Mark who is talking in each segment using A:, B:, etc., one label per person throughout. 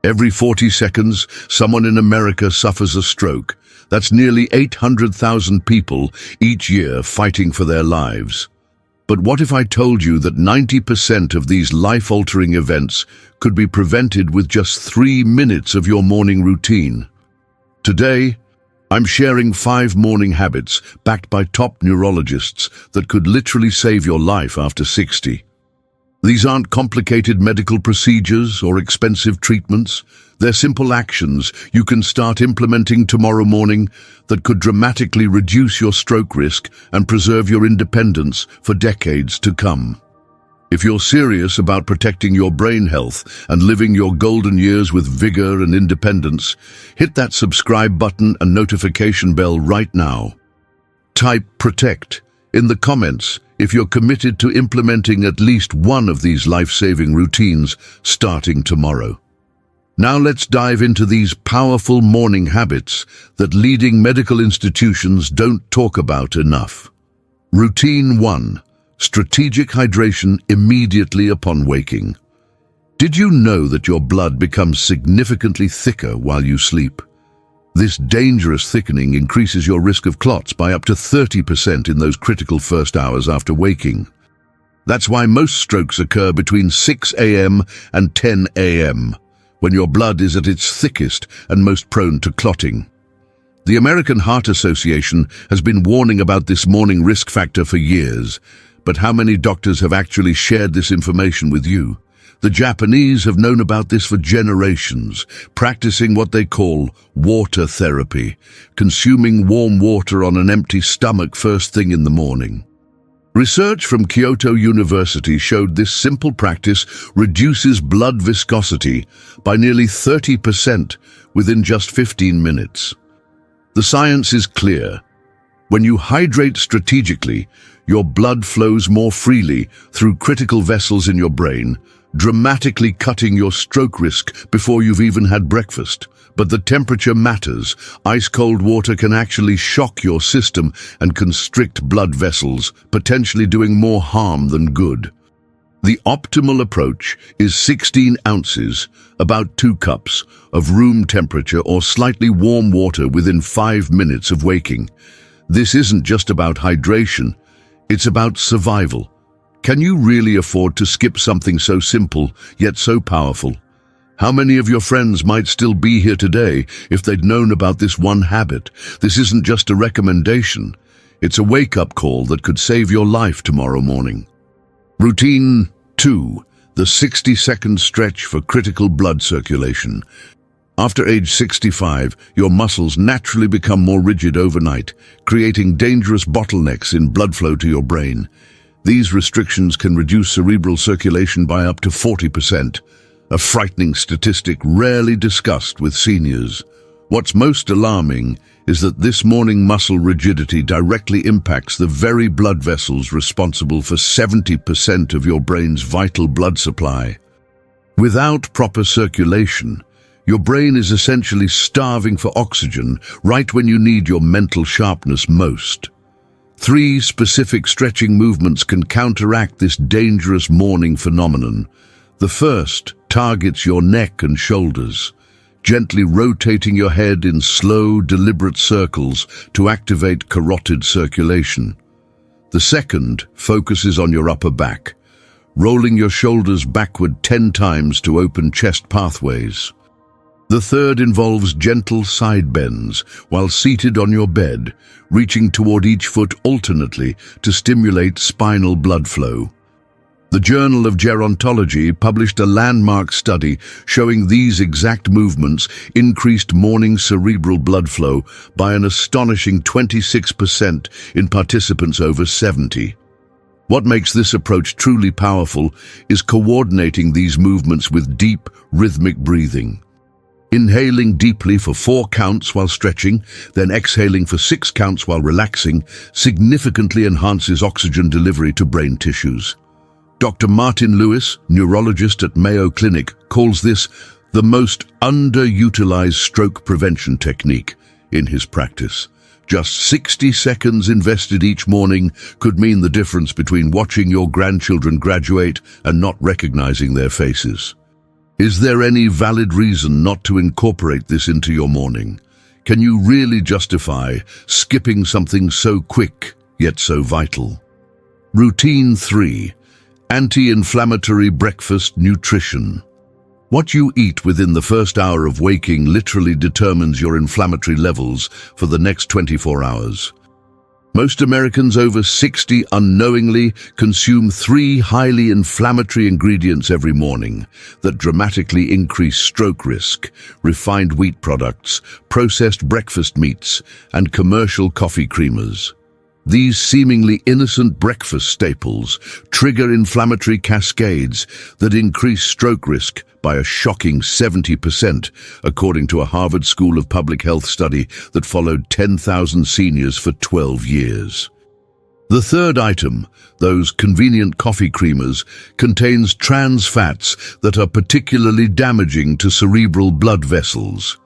A: Every 40 seconds, someone in America suffers a stroke. That's nearly 800,000 people each year fighting for their lives. But what if I told you that 90% of these life-altering events could be prevented with just 3 minutes of your morning routine? Today, I'm sharing 5 morning habits backed by top neurologists that could literally save your life after 60. These aren't complicated medical procedures or expensive treatments. They're simple actions you can start implementing tomorrow morning that could dramatically reduce your stroke risk and preserve your independence for decades to come. If you're serious about protecting your brain health and living your golden years with vigor and independence, hit that subscribe button and notification bell right now. Type PROTECT in the comments if you're committed to implementing at least one of these life-saving routines starting tomorrow. Now let's dive into these powerful morning habits that leading medical institutions don't talk about enough. Routine 1. Strategic hydration immediately upon waking. Did you know that your blood becomes significantly thicker while you sleep? This dangerous thickening increases your risk of clots by up to 30% in those critical first hours after waking. That's why most strokes occur between 6 a.m. and 10 a.m., when your blood is at its thickest and most prone to clotting. The American Heart Association has been warning about this morning risk factor for years, but how many doctors have actually shared this information with you? The Japanese have known about this for generations, practicing what they call water therapy, consuming warm water on an empty stomach first thing in the morning. Research from Kyoto University showed this simple practice reduces blood viscosity by nearly 30% within just 15 minutes. The science is clear. When you hydrate strategically, your blood flows more freely through critical vessels in your brain, dramatically cutting your stroke risk before you've even had breakfast. But the temperature matters. Ice-cold water can actually shock your system and constrict blood vessels, potentially doing more harm than good. The optimal approach is 16 ounces, about 2 cups, of room temperature or slightly warm water within 5 minutes of waking. This isn't just about hydration, it's about survival. Can you really afford to skip something so simple, yet so powerful? How many of your friends might still be here today if they'd known about this one habit? This isn't just a recommendation. It's a wake-up call that could save your life tomorrow morning. Routine 2. The 60-second stretch for critical blood circulation. After age 65, your muscles naturally become more rigid overnight, creating dangerous bottlenecks in blood flow to your brain. These restrictions can reduce cerebral circulation by up to 40%, a frightening statistic rarely discussed with seniors. What's most alarming is that this morning muscle rigidity directly impacts the very blood vessels responsible for 70% of your brain's vital blood supply. Without proper circulation, your brain is essentially starving for oxygen right when you need your mental sharpness most. 3 specific stretching movements can counteract this dangerous morning phenomenon. The first targets your neck and shoulders, gently rotating your head in slow, deliberate circles to activate carotid circulation. The second focuses on your upper back, rolling your shoulders backward 10 times to open chest pathways. The third involves gentle side bends while seated on your bed, reaching toward each foot alternately to stimulate spinal blood flow. The Journal of Gerontology published a landmark study showing these exact movements increased morning cerebral blood flow by an astonishing 26% in participants over 70. What makes this approach truly powerful is coordinating these movements with deep, rhythmic breathing. Inhaling deeply for 4 counts while stretching, then exhaling for 6 counts while relaxing, significantly enhances oxygen delivery to brain tissues. Dr. Martin Lewis, neurologist at Mayo Clinic, calls this the most underutilized stroke prevention technique in his practice. Just 60 seconds invested each morning could mean the difference between watching your grandchildren graduate and not recognizing their faces. Is there any valid reason not to incorporate this into your morning? Can you really justify skipping something so quick, yet so vital? Routine 3. Anti-inflammatory breakfast nutrition. What you eat within the first hour of waking literally determines your inflammatory levels for the next 24 hours. Most Americans over 60 unknowingly consume 3 highly inflammatory ingredients every morning that dramatically increase stroke risk: refined wheat products, processed breakfast meats, and commercial coffee creamers. These seemingly innocent breakfast staples trigger inflammatory cascades that increase stroke risk by a shocking 70%, according to a Harvard School of Public Health study that followed 10,000 seniors for 12 years. The third item, those convenient coffee creamers, contains trans fats that are particularly damaging to cerebral blood vessels.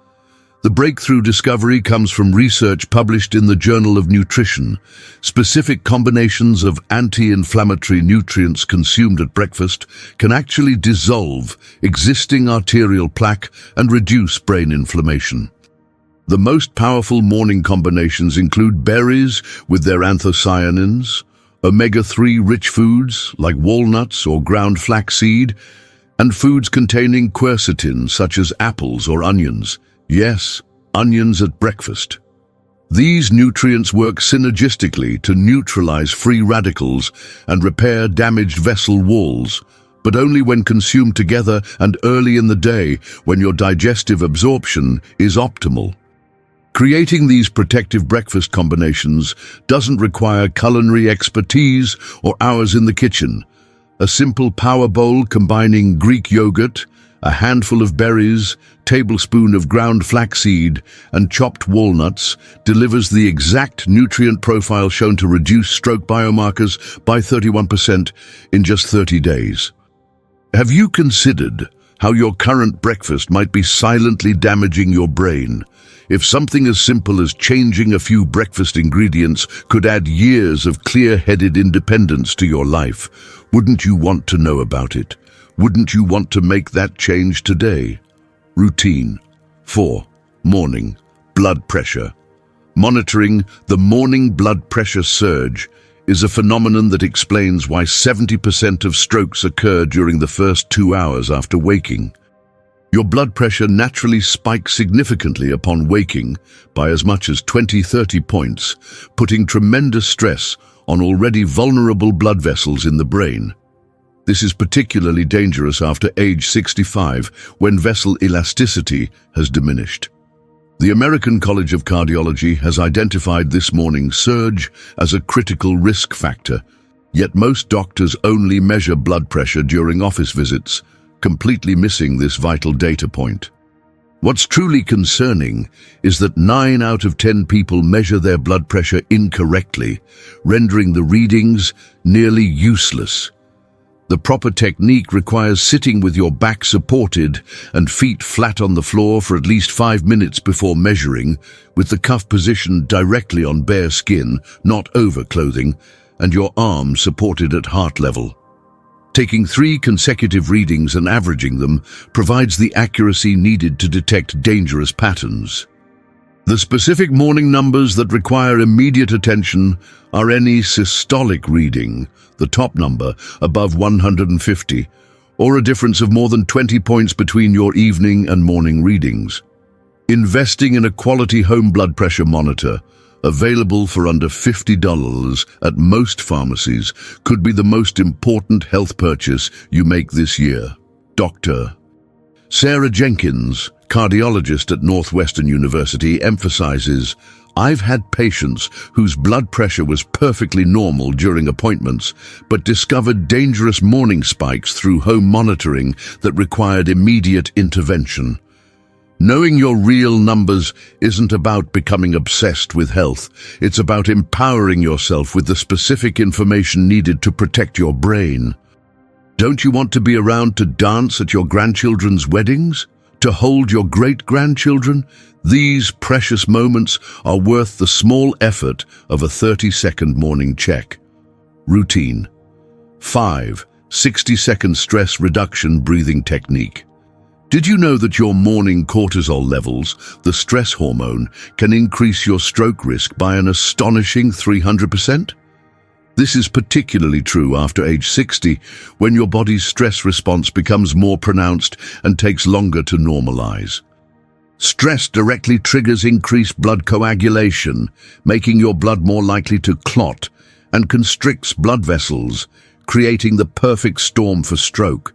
A: The breakthrough discovery comes from research published in the Journal of Nutrition. Specific combinations of anti-inflammatory nutrients consumed at breakfast can actually dissolve existing arterial plaque and reduce brain inflammation. The most powerful morning combinations include berries with their anthocyanins, omega-3 rich foods like walnuts or ground flaxseed, and foods containing quercetin such as apples or onions. Yes, onions at breakfast. These nutrients work synergistically to neutralize free radicals and repair damaged vessel walls, but only when consumed together and early in the day when your digestive absorption is optimal. Creating these protective breakfast combinations doesn't require culinary expertise or hours in the kitchen. A simple power bowl combining Greek yogurt, a handful of berries, tablespoon of ground flaxseed, and chopped walnuts delivers the exact nutrient profile shown to reduce stroke biomarkers by 31% in just 30 days. Have you considered how your current breakfast might be silently damaging your brain? If something as simple as changing a few breakfast ingredients could add years of clear-headed independence to your life, wouldn't you want to know about it? Wouldn't you want to make that change today? Routine 4. Morning blood pressure. Monitoring the morning blood pressure surge is a phenomenon that explains why 70% of strokes occur during the first 2 hours after waking. Your blood pressure naturally spikes significantly upon waking by as much as 20-30 points, putting tremendous stress on already vulnerable blood vessels in the brain. This is particularly dangerous after age 65, when vessel elasticity has diminished. The American College of Cardiology has identified this morning surge as a critical risk factor, yet most doctors only measure blood pressure during office visits, completely missing this vital data point. What's truly concerning is that 9 out of 10 people measure their blood pressure incorrectly, rendering the readings nearly useless. The proper technique requires sitting with your back supported and feet flat on the floor for at least 5 minutes before measuring, with the cuff positioned directly on bare skin, not over clothing, and your arms supported at heart level. Taking 3 consecutive readings and averaging them provides the accuracy needed to detect dangerous patterns. The specific morning numbers that require immediate attention are any systolic reading, the top number above 150, or a difference of more than 20 points between your evening and morning readings. Investing in a quality home blood pressure monitor, available for under $50 at most pharmacies, could be the most important health purchase you make this year. Dr. Sarah Jenkins, cardiologist at Northwestern University, emphasizes, "I've had patients whose blood pressure was perfectly normal during appointments, but discovered dangerous morning spikes through home monitoring that required immediate intervention." Knowing your real numbers isn't about becoming obsessed with health. It's about empowering yourself with the specific information needed to protect your brain. Don't you want to be around to dance at your grandchildren's weddings? To hold your great-grandchildren? These precious moments are worth the small effort of a 30-second morning check. Routine 5. 60-second stress reduction breathing technique. Did you know that your morning cortisol levels, the stress hormone, can increase your stroke risk by an astonishing 300%? This is particularly true after age 60, when your body's stress response becomes more pronounced and takes longer to normalize. Stress directly triggers increased blood coagulation, making your blood more likely to clot, and constricts blood vessels, creating the perfect storm for stroke.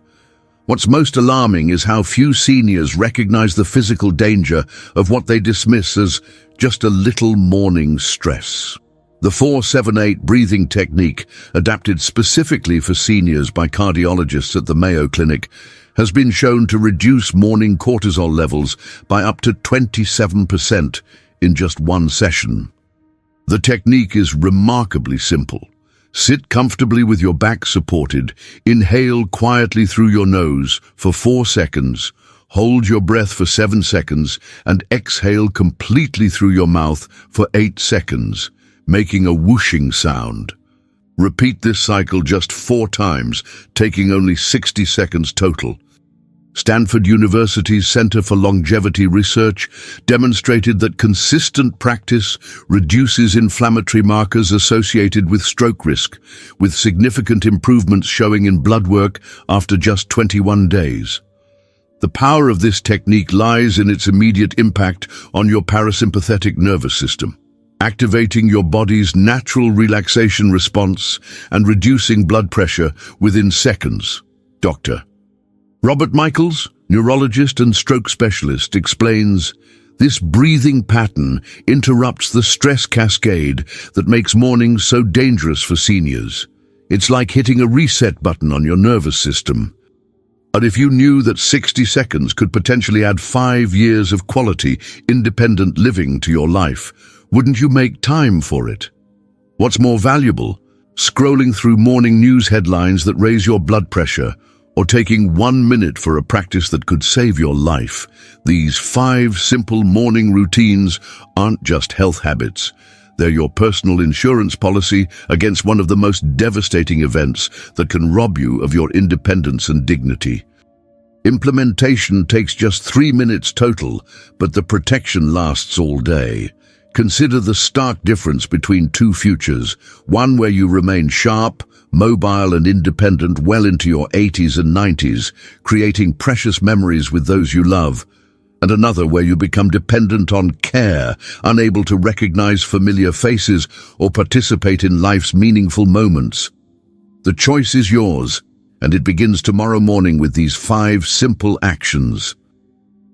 A: What's most alarming is how few seniors recognize the physical danger of what they dismiss as just a little morning stress. The 4-7-8 breathing technique, adapted specifically for seniors by cardiologists at the Mayo Clinic, has been shown to reduce morning cortisol levels by up to 27% in just one session. The technique is remarkably simple. Sit comfortably with your back supported, inhale quietly through your nose for 4 seconds, hold your breath for 7 seconds, and exhale completely through your mouth for 8 seconds, making a whooshing sound. Repeat this cycle just 4 times, taking only 60 seconds total. Stanford University's Center for Longevity Research demonstrated that consistent practice reduces inflammatory markers associated with stroke risk, with significant improvements showing in blood work after just 21 days. The power of this technique lies in its immediate impact on your parasympathetic nervous system, activating your body's natural relaxation response and reducing blood pressure within seconds. Dr. Robert Michaels, neurologist and stroke specialist, explains, this breathing pattern interrupts the stress cascade that makes mornings so dangerous for seniors. It's like hitting a reset button on your nervous system. And if you knew that 60 seconds could potentially add 5 years of quality, independent living to your life, wouldn't you make time for it? What's more valuable, scrolling through morning news headlines that raise your blood pressure, or taking 1 minute for a practice that could save your life? These 5 simple morning routines aren't just health habits. They're your personal insurance policy against one of the most devastating events that can rob you of your independence and dignity. Implementation takes just 3 minutes total, but the protection lasts all day. Consider the stark difference between 2 futures, one where you remain sharp, mobile and independent well into your 80s and 90s, creating precious memories with those you love, and another where you become dependent on care, unable to recognize familiar faces or participate in life's meaningful moments. The choice is yours, and it begins tomorrow morning with these 5 simple actions.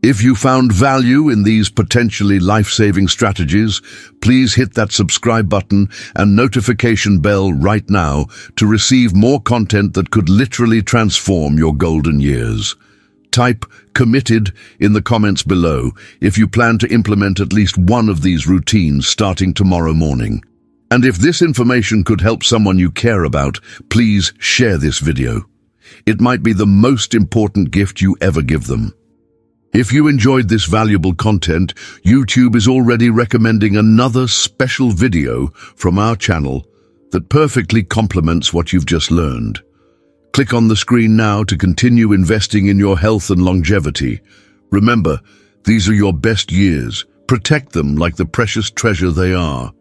A: If you found value in these potentially life-saving strategies, please hit that subscribe button and notification bell right now to receive more content that could literally transform your golden years. Type "committed" in the comments below if you plan to implement at least one of these routines starting tomorrow morning. And if this information could help someone you care about, please share this video. It might be the most important gift you ever give them. If you enjoyed this valuable content, YouTube is already recommending another special video from our channel that perfectly complements what you've just learned. Click on the screen now to continue investing in your health and longevity. Remember, these are your best years. Protect them like the precious treasure they are.